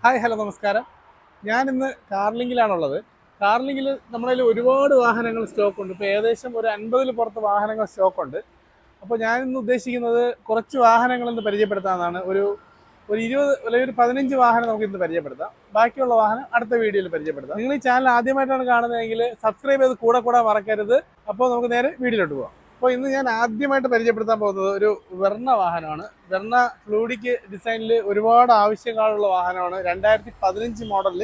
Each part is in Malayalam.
ഹായ് ഹലോ നമസ്കാരം. ഞാൻ ഇന്ന് കാർലിങ്കിലാണുള്ളത്. കാർലിങ്കിൽ നമ്മുടെ കയ്യിൽ ഒരുപാട് വാഹനങ്ങൾ സ്റ്റോക്കുണ്ട്. ഇപ്പോൾ ഏകദേശം ഒരു 50-ൽ പുറത്ത് വാഹനങ്ങൾ സ്റ്റോക്കുണ്ട്. അപ്പോൾ ഞാനിന്ന് ഉദ്ദേശിക്കുന്നത് കുറച്ച് വാഹനങ്ങളിന്ന് പരിചയപ്പെടുത്താമെന്നാണ്. ഒരു 20 അല്ലെങ്കിൽ ഒരു 15 വാഹനം നമുക്ക് ഇന്ന് പരിചയപ്പെടുത്താം. ബാക്കിയുള്ള വാഹനം അടുത്ത വീഡിയോയിൽ പരിചയപ്പെടുത്താം. നിങ്ങൾ ഈ ചാനൽ ആദ്യമായിട്ടാണ് കാണുന്നതെങ്കിൽ സബ്സ്ക്രൈബ് ചെയ്ത് കൂടെ മറക്കരുത്. അപ്പോൾ നമുക്ക് നേരെ വീഡിയോയിലോട്ട് പോകാം. അപ്പോൾ ഇന്ന് ഞാൻ ആദ്യമായിട്ട് പരിചയപ്പെടുത്താൻ പോകുന്നത് ഒരു വെർണ വാഹനമാണ്. വെർണ ഫ്ലൂഡിക് ഡിസൈനിൽ ഒരുപാട് ആവശ്യങ്ങളുള്ള വാഹനമാണ്. 2015 മോഡലിൽ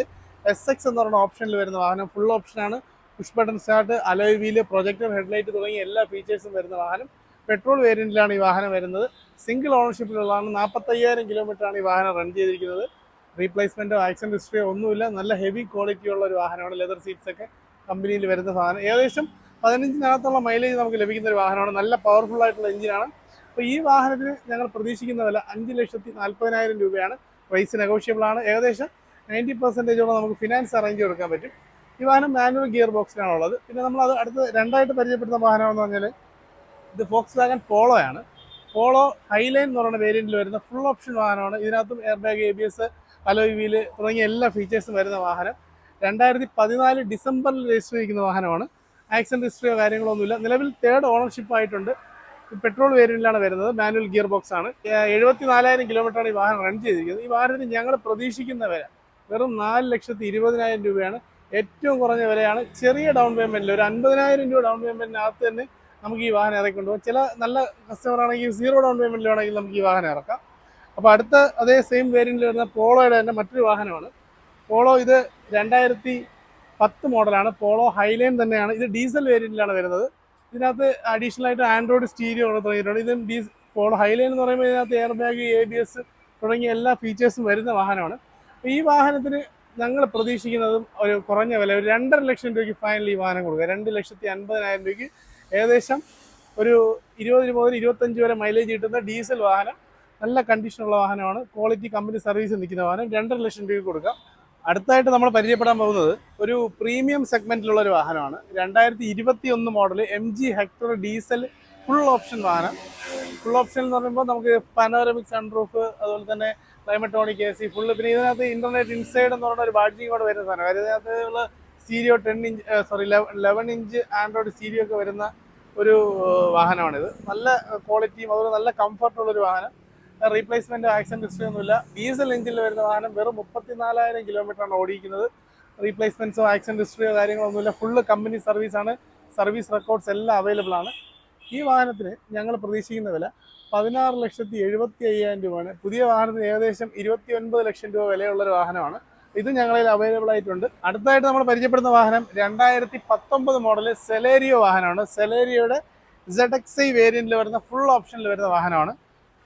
SX എന്ന് പറയുന്ന ഓപ്ഷനിൽ വരുന്ന വാഹനം. ഫുൾ ഓപ്ഷനാണ്. Push button start, alloy wheel, projector headlight തുടങ്ങിയ എല്ലാ ഫീച്ചേഴ്സും വരുന്ന വാഹനം. പെട്രോൾ വേരിയന്റിലാണ് ഈ വാഹനം വരുന്നത്. സിംഗിൾ ഓണർഷിപ്പിലുള്ളതാണ്. 45,000 കിലോമീറ്ററാണ് ഈ വാഹനം റൺ ചെയ്തിരിക്കുന്നത്. റീപ്ലേസ്മെന്റോ ആക്സിഡന്റ് ഹിസ്റ്ററിയോ ഒന്നുമില്ല. നല്ല ഹെവി ക്വാളിറ്റി ഉള്ള ഒരു വാഹനമാണ്. ലെതർ സീറ്റ്സ് ഒക്കെ കമ്പനിയിൽ വരുന്ന സാധനം. ഏകദേശം 15-നകത്തുള്ള മൈലേജ് നമുക്ക് ലഭിക്കുന്ന ഒരു വാഹനമാണ്. നല്ല പവർഫുൾ ആയിട്ടുള്ള എഞ്ചിനാണ്. അപ്പോൾ ഈ വാഹനത്തിന് ഞങ്ങൾ പ്രതീക്ഷിക്കുന്ന വില 5,40,000 രൂപയാണ്. പ്രൈസ് നെഗോഷ്യബിൾ ആണ്. ഏകദേശം 90% നമുക്ക് ഫിനാൻസ് അറേഞ്ച് കൊടുക്കാൻ പറ്റും. ഈ വാഹനം മാനുവൽ ഗിയർ ബോക്സിലാണുള്ളത്. പിന്നെ നമ്മൾ അത് അടുത്ത് രണ്ടായിട്ട് പരിചയപ്പെടുന്ന വാഹനമെന്ന് പറഞ്ഞാൽ ഇത് ഫോക്സ് വാഗൺ പോളോ ആണ്. പോളോ ഹൈലൈൻ എന്ന് പറയുന്ന വേരിയന്റിൽ വരുന്ന ഫുൾ ഓപ്ഷൻ വാഹനമാണ്. ഇതിനകത്തും air bag, ABS, alloy wheel തുടങ്ങിയ എല്ലാ ഫീച്ചേഴ്സും വരുന്ന വാഹനം. 2014 ഡിസംബറിൽ രജിസ്റ്റർ ചെയ്തിരിക്കുന്ന വാഹനമാണ്. ആക്സിഡന്റ് ഹിസ്റ്ററിയോ കാര്യങ്ങളോ ഒന്നുമില്ല. നിലവിൽ 3rd ഓണർഷിപ്പ് ആയിട്ടുണ്ട്. പെട്രോൾ വേരിയന്റിലാണ് വരുന്നത്. മാനുവൽ ഗിയർ ബോക്സ് ആണ്. 74,000 കിലോമീറ്ററാണ് ഈ വാഹനം റൺ ചെയ്തിരിക്കുന്നത്. ഈ വാഹനത്തിന് ഞങ്ങൾ പ്രതീക്ഷിക്കുന്ന വില വെറും 4,20,000 രൂപയാണ്. ഏറ്റവും കുറഞ്ഞ വിലയാണ്. ചെറിയ ഡൗൺ പേയ്മെന്റിൽ ഒരു 50,000 രൂപ ഡൗൺ പേയ്മെന്റിനകത്ത് തന്നെ നമുക്ക് ഈ വാഹനം ഇറക്കിക്കൊണ്ടുപോകും. ചില നല്ല കസ്റ്റമർ ആണെങ്കിൽ 0 ഡൗൺ പേയ്മെന്റിൽ വേണമെങ്കിൽ നമുക്ക് ഈ വാഹനം ഇറക്കാം. അപ്പോൾ അടുത്ത അതേ സെയിം വേരിയന്റിൽ വരുന്ന പോളോയുടെ തന്നെ മറ്റൊരു വാഹനമാണ്. പോളോ ഇത് 2010 മോഡലാണ്. പോളോ ഹൈലൈൻ തന്നെയാണ്. ഇത് ഡീസൽ വേരിയന്റിലാണ് വരുന്നത്. ഇതിനകത്ത് അഡീഷണൽ ആയിട്ട് ആൻഡ്രോയിഡ് സ്റ്റീരിയോ തുടങ്ങിയിട്ടുണ്ട്. ഇത് പോളോ ഹൈലൈൻ എന്ന് പറയുമ്പോൾ ഇതിനകത്ത് എയർ ബാഗ്, ABS തുടങ്ങിയ എല്ലാ ഫീച്ചേഴ്സും വരുന്ന വാഹനമാണ്. അപ്പോൾ ഈ വാഹനത്തിന് ഞങ്ങൾ പ്രതീക്ഷിക്കുന്നതും ഒരു കുറഞ്ഞ വില, ഒരു 2,50,000 രൂപയ്ക്ക് ഫൈനൽ ഈ വാഹനം കൊടുക്കുക. 2,50,000 രൂപയ്ക്ക് ഏകദേശം ഒരു 20 മുതൽ 25 വരെ മൈലേജ് കിട്ടുന്ന ഡീസൽ വാഹനം. നല്ല കണ്ടീഷനുള്ള വാഹനമാണ്. ക്വാളിറ്റി കമ്പനി സർവീസ് നിൽക്കുന്ന വാഹനം. 2,50,000 രൂപയ്ക്ക് കൊടുക്കാം. അടുത്തായിട്ട് നമ്മൾ പരിചയപ്പെടാൻ പോകുന്നത് ഒരു പ്രീമിയം സെഗ്മെന്റിലുള്ള ഒരു വാഹനമാണ്. 2021 model MG Hector diesel full option വാഹനം. ഫുൾ ഓപ്ഷൻ എന്ന് പറയുമ്പോൾ നമുക്ക് പനോരമിക് സൺറൂഫ്, അതുപോലെ തന്നെ ക്ലൈമറ്റോണിക് AC ഫുള്ള്. പിന്നെ ഇതിനകത്ത് ഇന്റർനെറ്റ് ഇൻസൈഡ് എന്ന് പറയുന്ന ഒരു ബാഡ്ജിങ് കൂടെ വരുന്ന സാധനം. അതിനകത്തുള്ള സ്റ്റീരിയോ 11 ഇഞ്ച് ആൻഡ്രോയിഡ് സ്റ്റീരിയോ ഒക്കെ വരുന്ന ഒരു വാഹനമാണിത്. നല്ല ക്വാളിറ്റിയും അതുപോലെ നല്ല കംഫർട്ടുള്ളൊരു വാഹനം. റീപ്ലേസ്മെന്റ് ആക്സിഡന്റ് ഹിസ്റ്ററി ഒന്നുമില്ല. ഡീസൽ എഞ്ചിനിൽ വരുന്ന വാഹനം. വെറും 34,000 കിലോമീറ്ററാണ് ഓടിക്കുന്നത്. റീപ്ലേസ്മെന്റ്സോ ആക്സിഡന്റ് ഹിസ്റ്ററിയോ കാര്യങ്ങളോ ഒന്നുമില്ല. ഫുള്ള് കമ്പനി സർവീസാണ്. സർവീസ് റെക്കോർഡ്സ് എല്ലാം അവൈലബിൾ ആണ്. ഈ വാഹനത്തിന് ഞങ്ങൾ പ്രതീക്ഷിക്കുന്ന വില 16,75,000 രൂപയാണ്. പുതിയ വാഹനത്തിന് ഏകദേശം 29 ലക്ഷം രൂപ വിലയുള്ളൊരു വാഹനമാണ്. ഇത് ഞങ്ങളിൽ അവൈലബിൾ ആയിട്ടുണ്ട്. അടുത്തായിട്ട് നമ്മൾ പരിചയപ്പെടുന്ന വാഹനം 2019 മോഡൽ സെലേരിയോ വാഹനമാണ്. സെലേരിയോയുടെ ZXi വേരിയന്റിൽ വരുന്ന ഫുൾ ഓപ്ഷനിൽ വരുന്ന വാഹനമാണ്.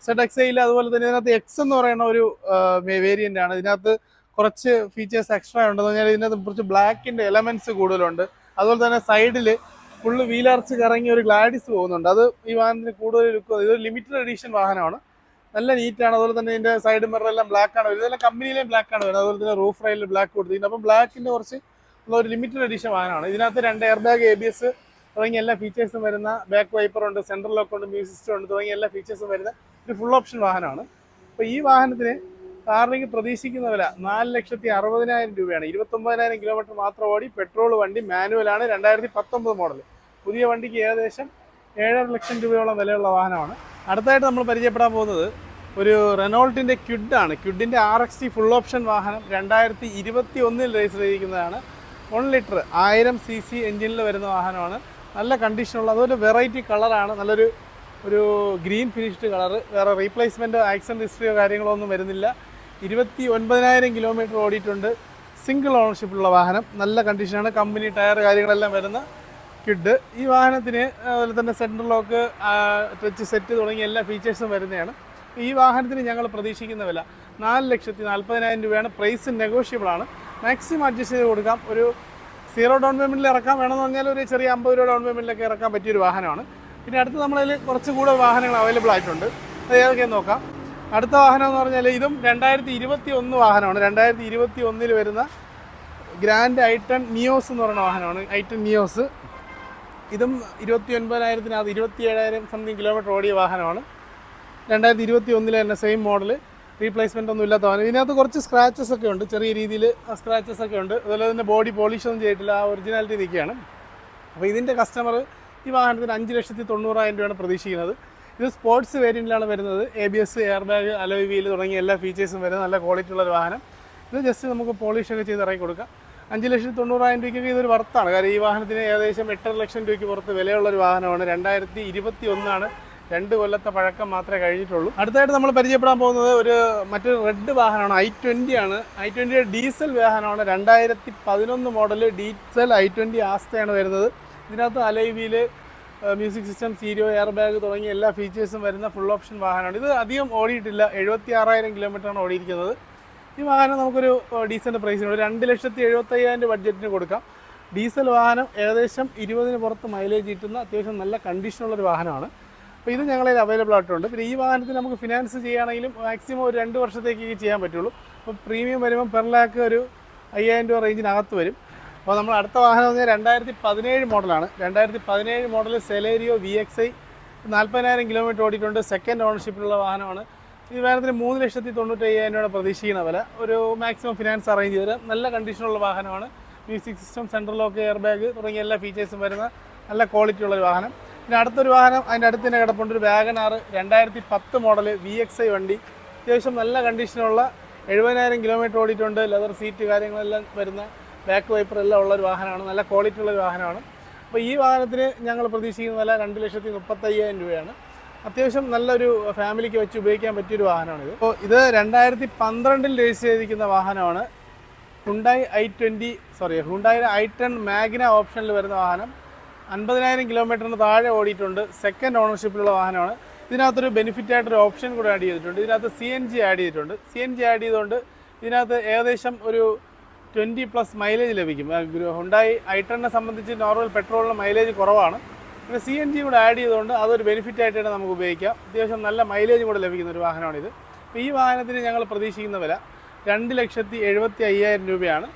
ZXiയിൽ അതുപോലെ തന്നെ ഇതിനകത്ത് X എന്ന് പറയുന്ന ഒരു വേരിയന്റ് ആണ്. ഇതിനകത്ത് കുറച്ച് ഫീച്ചേഴ്സ് എക്സ്ട്രാ ഉണ്ടെന്ന് പറഞ്ഞാൽ ഇതിനകത്ത് കുറച്ച് ബ്ലാക്കിന്റെ എലമെന്റ്സ് കൂടുതലുണ്ട്. അതുപോലെ തന്നെ സൈഡിൽ ഫുള്ള് വീലർച്ച് കറങ്ങി ഒരു ഗ്ലാഡിസ് പോകുന്നുണ്ട്. അത് ഈ വാഹനത്തിന് കൂടുതൽ ലുക്ക്. ഇതൊരു ലിമിറ്റഡ് എഡിഷൻ വാഹനമാണ്. നല്ല നീറ്റാണ്. അതുപോലെ തന്നെ ഇതിന്റെ സൈഡ് മിറർ എല്ലാം ബ്ലാക്ക് ആണ് വരുന്നത്. ഇതെല്ലാം കമ്പനിയിലെയും ബ്ലാക്ക് ആണ് വരുന്നത്. അതുപോലെ തന്നെ റൂഫ് റൈലിൽ ബ്ലാക്ക് കൊടുത്തിട്ടുണ്ട്. അപ്പം ബ്ലാക്കിന്റെ കുറച്ച് ഉള്ള ഒരു ലിമിറ്റഡ് എഡിഷൻ വാഹനമാണ്. ഇതിനകത്ത് 2 എയർ ബാഗ്, ABS തുടങ്ങിയ എല്ലാ ഫീച്ചേഴ്സും വരുന്ന, ബാക്ക് വൈപ്പർ ഉണ്ട്, സെൻട്രൽ ലോക്ക് ഉണ്ട്, മ്യൂസിക് സിസ്റ്റം ഉണ്ട് തുടങ്ങിയ എല്ലാ ഫീച്ചേഴ്സും വരുന്ന ഒരു ഫുൾ ഓപ്ഷൻ വാഹനമാണ്. അപ്പോൾ ഈ വാഹനത്തിന് കാറിലേക്ക് പ്രതീക്ഷിക്കുന്ന വില 4,60,000 രൂപയാണ്. 29,000 കിലോമീറ്റർ മാത്രം ഓടി. പെട്രോൾ വണ്ടി, മാനുവലാണ്. 2019 മോഡൽ. പുതിയ വണ്ടിക്ക് ഏകദേശം 7.5 ലക്ഷം രൂപയോളം വിലയുള്ള വാഹനമാണ്. അടുത്തായിട്ട് നമ്മൾ പരിചയപ്പെടാൻ പോകുന്നത് ഒരു റെനോൾട്ടിൻ്റെ ക്വിഡാണ്. ക്വിഡിൻ്റെ RXT ഫുൾ ഓപ്ഷൻ വാഹനം. 2021 രജിസ്റ്റർ ചെയ്തിരിക്കുന്നതാണ്. 1 ലിറ്റർ 1000 cc എഞ്ചിനിൽ വരുന്ന വാഹനമാണ്. നല്ല കണ്ടീഷനുള്ള, അതൊരു വെറൈറ്റി കളറാണ്. നല്ലൊരു ഗ്രീൻ ഫിനിഷ്ഡ് കളർ. വേറെ റീപ്ലേസ്മെൻറ്റോ ആക്സിഡൻറ്റ് ഹിസ്റ്ററിയോ കാര്യങ്ങളോ ഒന്നും വരുന്നില്ല. 29,000 കിലോമീറ്റർ ഓടിയിട്ടുണ്ട്. സിംഗിൾ ഓണർഷിപ്പുള്ള വാഹനം. നല്ല കണ്ടീഷനാണ്. കമ്പനി ടയർ കാര്യങ്ങളെല്ലാം വരുന്ന ക്വിഡ്. ഈ വാഹനത്തിന് അതുപോലെ തന്നെ സെൻട്രൽ ലോക്ക്, ടച്ച് സെറ്റ് തുടങ്ങിയ എല്ലാ ഫീച്ചേഴ്സും വരുന്നതാണ്. ഈ വാഹനത്തിന് ഞങ്ങൾ പ്രതീക്ഷിക്കുന്ന വില 4,40,000 രൂപയാണ്. പ്രൈസ് നെഗോഷ്യബിൾ ആണ്. മാക്സിമം അഡ്ജസ്റ്റ് ചെയ്ത് കൊടുക്കാം. ഒരു 0 ഡൗൺ പേയ്മെൻറ്റിൽ ഇറക്കാം. വേണമെന്ന് പറഞ്ഞാൽ ഒരു ചെറിയ 50 രൂപ ഡൗൺ പേയ്മെൻറ്റിലൊക്കെ ഇറക്കാൻ പറ്റിയൊരു വാഹനമാണ്. പിന്നെ അടുത്ത് നമ്മളതിൽ കുറച്ചുകൂടെ വാഹനങ്ങൾ അവൈലബിൾ ആയിട്ടുണ്ട്. അത് ഏതൊക്കെയെന്ന് നോക്കാം. അടുത്ത വാഹനം എന്ന് പറഞ്ഞാൽ ഇതും 2021 വാഹനമാണ്. 2021 വരുന്ന ഗ്രാൻഡ് i10 നിയോസ് എന്ന് പറയുന്ന വാഹനമാണ്. i10 NIOS. ഇതും 29,000-നകത്ത് 27,000 സംതിങ് കിലോമീറ്റർ ഓടിയ വാഹനമാണ്. 2021 തന്നെ സെയിം മോഡൽ. റീപ്ലേസ്മെൻ്റ് ഒന്നും ഇല്ലാത്ത വാഹനം. ഇതിനകത്ത് കുറച്ച് സ്ക്രാച്ചസ് ഒക്കെ ഉണ്ട്, ചെറിയ രീതിയിൽ സ്ക്രാച്ചസ് ഒക്കെ ഉണ്ട്. അതുപോലെ തന്നെ ബോഡി പോളിഷ് ഒന്നും ചെയ്തിട്ടില്ല, ആ ഒറിജിനാലിറ്റി നിൽക്കുകയാണ്. അപ്പോൾ ഇതിൻ്റെ കസ്റ്റമർ ഈ വാഹനത്തിന് 5,90,000 രൂപയാണ് പ്രതീക്ഷിക്കുന്നത്. ഇത് സ്പോർട്സ് വേരിയൻറ്റിലാണ് വരുന്നത്. ABS, air bag, alloy wheel തുടങ്ങിയ എല്ലാ ഫീച്ചേഴ്സും വരുന്ന നല്ല ക്വാളിറ്റി ഉള്ളൊരു വാഹനം. ഇത് ജസ്റ്റ് നമുക്ക് പോളിഷൊക്കെ ചെയ്ത് ഇറക്കി കൊടുക്കാം. 5,90,000 രൂപയ്ക്കൊക്കെ ഇതൊരു വർത്താണ്. കാരണം ഈ വാഹനത്തിന് ഏകദേശം 8.5 ലക്ഷം രൂപയ്ക്ക് പുറത്ത് വിലയുള്ളൊരു വാഹനമാണ്. 2021 2 കൊല്ലത്തെ പഴക്കം മാത്രമേ കഴിഞ്ഞിട്ടുള്ളൂ. അടുത്തായിട്ട് നമ്മൾ പരിചയപ്പെടാൻ പോകുന്നത് മറ്റൊരു റെഡ് വാഹനമാണ്. i20 ആണ്. i20 ഡീസൽ വാഹനമാണ്. 2011 മോഡൽ ഡീസൽ i20 ആസ്തയാണ് വരുന്നത്. ഇതിനകത്ത് alloy wheel, music system, stereo, air bag തുടങ്ങിയ എല്ലാ ഫീച്ചേഴ്സും വരുന്ന ഫുൾ ഓപ്ഷൻ വാഹനമാണ്. ഇത് അധികം ഓടിയിട്ടില്ല, 76,000 കിലോമീറ്ററാണ് ഓടിയിരിക്കുന്നത്. ഈ വാഹനം നമുക്കൊരു ഡീസൻ്റ് പ്രൈസിന് 2,70,75,000 ബഡ്ജറ്റിന് കൊടുക്കാം. ഡീസൽ വാഹനം ഏകദേശം 20 പുറത്ത് മൈലേജ് കിട്ടുന്ന അത്യാവശ്യം നല്ല കണ്ടീഷനുള്ളൊരു വാഹനമാണ്. അപ്പോൾ ഇത് ഞങ്ങളിൽ അവൈലബിൾ ആയിട്ടുണ്ട്. പിന്നെ ഈ വാഹനത്തിന് നമുക്ക് ഫിനാൻസ് ചെയ്യുകയാണെങ്കിലും മാക്സിമം ഒരു 2 വർഷത്തേക്ക് ചെയ്യാൻ പറ്റുള്ളൂ. അപ്പോൾ പ്രീമിയം വരുമ്പോൾ പെർ ലാക്ക് ഒരു 5,000 രൂപ റേഞ്ചിനകത്ത് വരും. അപ്പോൾ നമ്മൾ അടുത്ത വാഹനം എന്ന് പറഞ്ഞാൽ 2017 മോഡലാണ്. 2017 മോഡൽ സെലേരിയോ VXi 40,000 കിലോമീറ്റർ ഓടിയിട്ടുണ്ട്. സെക്കൻഡ് ഓണർഷിപ്പിലുള്ള വാഹനമാണ്. ഈ വാഹനത്തിന് 3,95,000 രൂപയുടെ പ്രതീക്ഷിക്കുന്ന വില. ഒരു മാക്സിമം ഫിനാൻസ് അറേഞ്ച് ചെയ്ത് നല്ല കണ്ടീഷനുള്ള വാഹനമാണ്. Music system, central lock, air bag തുടങ്ങിയ എല്ലാ ഫീച്ചേഴ്സും വരുന്ന നല്ല ക്വാളിറ്റി ഉള്ളൊരു വാഹനം. പിന്നെ അടുത്തൊരു വാഹനം അതിൻ്റെ അടുത്ത് തന്നെ കിടപ്പുണ്ട്, ഒരു വാഗനാർ 2010 മോഡൽ VXi വണ്ടി. അത്യാവശ്യം നല്ല കണ്ടീഷനുള്ള 70,000 കിലോമീറ്റർ ഓടിയിട്ടുണ്ട്. ലെതർ സീറ്റ് കാര്യങ്ങളെല്ലാം വരുന്ന, ബാക്ക് വൈപ്പർ എല്ലാം ഉള്ളൊരു വാഹനമാണ്. നല്ല ക്വാളിറ്റി ഉള്ളൊരു വാഹനമാണ്. അപ്പോൾ ഈ വാഹനത്തിന് ഞങ്ങൾ പ്രതീക്ഷിക്കുന്ന വില 2,35,000 രൂപയാണ്. അത്യാവശ്യം നല്ലൊരു ഫാമിലിക്ക് വെച്ച് ഉപയോഗിക്കാൻ പറ്റിയൊരു വാഹനമാണിത്. അപ്പോൾ ഇത് 2012 രജിസ്റ്റർ ചെയ്തിരിക്കുന്ന വാഹനമാണ്. ഹുണ്ടായി i10 മാഗ്ന ഓപ്ഷനിൽ വരുന്ന വാഹനം. 50,000 കിലോമീറ്ററിന് താഴെ ഓടിയിട്ടുണ്ട്. സെക്കൻഡ് ഓണർഷിപ്പിലുള്ള വാഹനമാണ്. ഇതിനകത്തൊരു ബെനിഫിറ്റ് ആയിട്ടൊരു ഓപ്ഷൻ കൂടെ ആഡ് ചെയ്തിട്ടുണ്ട്. ഇതിനകത്ത് CNG ആഡ് ചെയ്തിട്ടുണ്ട്. CNG ആഡ് ചെയ്തുകൊണ്ട് ഇതിനകത്ത് ഏകദേശം ഒരു 20+ മൈലേജ് ലഭിക്കും. ഹുണ്ടായി i10നെ സംബന്ധിച്ച് നോർമൽ പെട്രോളിന് മൈലേജ് കുറവാണ്. പിന്നെ CNG കൂടെ ആഡ് ചെയ്തുകൊണ്ട് അതൊരു ബെനിഫിറ്റ് ആയിട്ട് നമുക്ക് ഉപയോഗിക്കാം. അത്യാവശ്യം നല്ല മൈലേജ് കൂടെ ലഭിക്കുന്ന ഒരു വാഹനമാണിത്. അപ്പോൾ ഈ വാഹനത്തിന് ഞങ്ങൾ പ്രതീക്ഷിക്കുന്ന വില 2,75,000 രൂപയാണ്.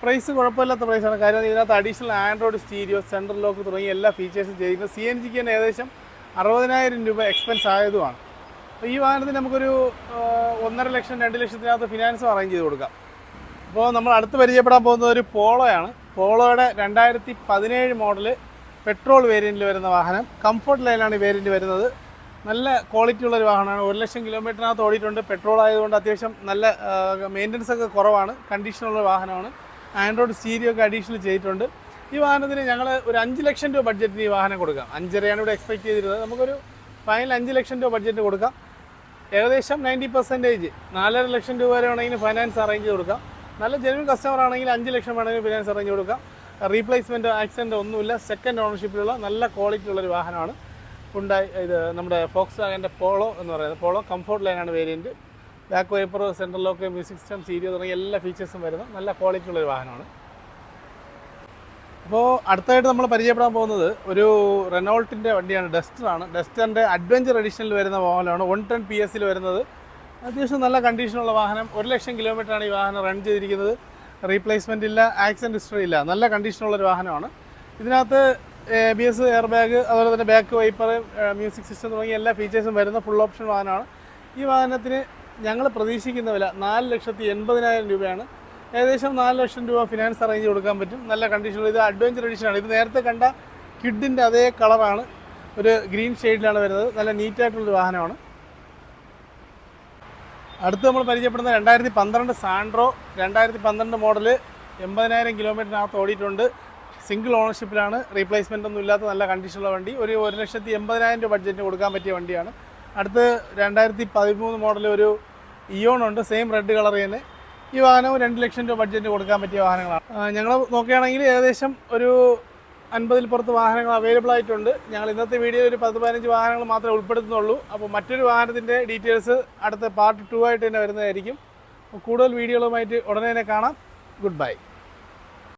പ്രൈസ് കുഴപ്പമില്ലാത്ത പ്രൈസാണ്. കാര്യം ഇതിനകത്ത് additional Android stereo, central lock തുടങ്ങിയ എല്ലാ ഫീച്ചേഴ്സും ചെയ്തിരിക്കുന്നത്. CNGക്ക് തന്നെ ഏകദേശം 60,000 രൂപ എക്സ്പെൻസ് ആയതുമാണ്. അപ്പോൾ ഈ വാഹനത്തിന് നമുക്കൊരു 1.5 ലക്ഷം 2 ലക്ഷത്തിനകത്ത് ഫിനാൻസും അറേഞ്ച് ചെയ്ത് കൊടുക്കാം. അപ്പോൾ നമ്മൾ അടുത്ത് പരിചയപ്പെടാൻ പോകുന്നത് ഒരു പോളോയാണ്. പോളോയുടെ 2017 മോഡൽ പെട്രോൾ വേരിയൻറ്റിൽ വരുന്ന വാഹനം. കംഫർട്ട് ലൈനാണ് ഈ വേരിയൻറ്റ് വരുന്നത്. നല്ല ക്വാളിറ്റി ഉള്ളൊരു വാഹനമാണ്. 1 ലക്ഷം കിലോമീറ്ററിനകത്ത് ഓടിയിട്ടുണ്ട്. പെട്രോൾ ആയതുകൊണ്ട് അത്യാവശ്യം നല്ല മെയിൻ്റനൻസ് ഒക്കെ കുറവാണ്. കണ്ടീഷനുള്ള വാഹനമാണ്. ആൻഡ്രോയിഡ് സ്റ്റീരിയോ ഒക്കെ അഡീഷണൽ ചെയ്തിട്ടുണ്ട്. ഈ വാഹനത്തിന് ഞങ്ങൾ ഒരു 5 ലക്ഷം രൂപ ബഡ്ജറ്റിന് ഈ വാഹനം കൊടുക്കാം. 5.5 ഇവിടെ എക്സ്പെക്ട് ചെയ്തിരുന്നത്. നമുക്കൊരു ഫൈനൽ 5 ലക്ഷം രൂപ ബഡ്ജറ്റ് കൊടുക്കാം. ഏകദേശം 90% 4.5 ലക്ഷം രൂപ വരെ വേണമെങ്കിൽ ഫൈനാൻസ് അറേഞ്ച് ചെയ്ത് കൊടുക്കാം. നല്ല ജെന്യൂൻ കസ്റ്റമർ ആണെങ്കിൽ 5 ലക്ഷം വേണമെങ്കിൽ ഫിനാൻസ് അറേഞ്ച് കൊടുക്കാം. റീപ്ലേസ്മെൻറ്റ്, ആക്സിഡൻറ്റ് ഒന്നുമില്ല. സെക്കൻഡ് ഓണർഷിപ്പിലുള്ള നല്ല ക്വാളിറ്റി ഉള്ളൊരു വാഹനമാണ്. ഇത് നമ്മുടെ ഫോക്സ് വാഗൻ്റെ പോളോ എന്ന് പറയുന്നത്. പോളോ കംഫർട്ട് ലൈനാണ് variant. Back wiper, central lock, music system, stereo തുടങ്ങിയ എല്ലാ ഫീച്ചേഴ്സും വരുന്ന നല്ല ക്വാളിറ്റി ഉള്ളൊരു വാഹനമാണ്. അപ്പോൾ അടുത്തായിട്ട് നമ്മൾ പരിചയപ്പെടാൻ പോകുന്നത് ഒരു റെനോൾട്ടിൻ്റെ വണ്ടിയാണ്. ഡസ്റ്ററാണ്. ഡസ്റ്ററിൻ്റെ അഡ്വഞ്ചർ എഡിഷനിൽ വരുന്ന വാഹനമാണ്. 110 PS വരുന്നത്. അത്യാവശ്യം നല്ല കണ്ടീഷനുള്ള വാഹനം. 1 ലക്ഷം കിലോമീറ്ററാണ് ഈ വാഹനം റൺ ചെയ്തിരിക്കുന്നത്. റീപ്ലേസ്മെൻ്റ് ഇല്ല, ആക്സിഡൻറ്റ് ഹിസ്റ്ററി ഇല്ല. നല്ല കണ്ടീഷനുള്ളൊരു വാഹനമാണ്. ഇതിനകത്ത് ABS, എയർ ബാഗ്, അതുപോലെ തന്നെ ബാക്ക് വൈപ്പർ, മ്യൂസിക് സിസ്റ്റം തുടങ്ങിയ എല്ലാ ഫീച്ചേഴ്സും വരുന്ന ഫുൾ ഓപ്ഷൻ വാഹനമാണ്. ഈ വാഹനത്തിന് ഞങ്ങൾ പ്രതീക്ഷിക്കുന്ന വില 4,80,000 രൂപയാണ്. ഏകദേശം 4 ലക്ഷം രൂപ ഫിനാൻസ് അറേഞ്ച് കൊടുക്കാൻ പറ്റും. നല്ല കണ്ടീഷനുള്ള. ഇത് അഡ്വഞ്ചർ എഡിഷനാണ്. ഇത് നേരത്തെ കണ്ട കിഡിൻ്റെ അതേ കളറാണ്. ഒരു ഗ്രീൻ ഷെയ്ഡിലാണ് വരുന്നത്. നല്ല നീറ്റായിട്ടുള്ളൊരു വാഹനമാണ്. അടുത്ത് നമ്മൾ പരിചയപ്പെടുന്ന 2012 സാൻഡ്രോ. 2012 മോഡൽ 80,000 കിലോമീറ്ററിനകത്ത് ഓടിയിട്ടുണ്ട്. സിംഗിൾ ഓണർഷിപ്പിലാണ്. റീപ്ലേസ്മെൻ്റ് ഒന്നും ഇല്ലാത്ത നല്ല കണ്ടീഷനുള്ള വണ്ടി. ഒരു 1,80,000 രൂപ ബഡ്ജറ്റിന് കൊടുക്കാൻ പറ്റിയ വണ്ടിയാണ്. അടുത്ത് 2013 മോഡൽ ഒരു ഇയോൺ ഉണ്ട്. സെയിം റെഡ് കളർ തന്നെ. ഈ വാഹനവും 2 ലക്ഷം രൂപ ബഡ്ജറ്റിന് കൊടുക്കാൻ പറ്റിയ വാഹനങ്ങളാണ്. ഞങ്ങൾ നോക്കുകയാണെങ്കിൽ ഏകദേശം ഒരു 50-ൽ പുറത്ത് വാഹനങ്ങൾ അവൈലബിൾ ആയിട്ടുണ്ട്. ഞങ്ങൾ ഇന്നത്തെ വീഡിയോയിൽ ഒരു 10-15 വാഹനങ്ങൾ മാത്രമേ ഉൾപ്പെടുത്തുന്നുള്ളൂ. അപ്പോൾ മറ്റൊരു വാഹനത്തിൻ്റെ ഡീറ്റെയിൽസ് അടുത്ത പാർട്ട് 2 ആയിട്ട് തന്നെ വരുന്നതായിരിക്കും. കൂടുതൽ വീഡിയോകളുമായിട്ട് ഉടനെ തന്നെ കാണാം. Good bye.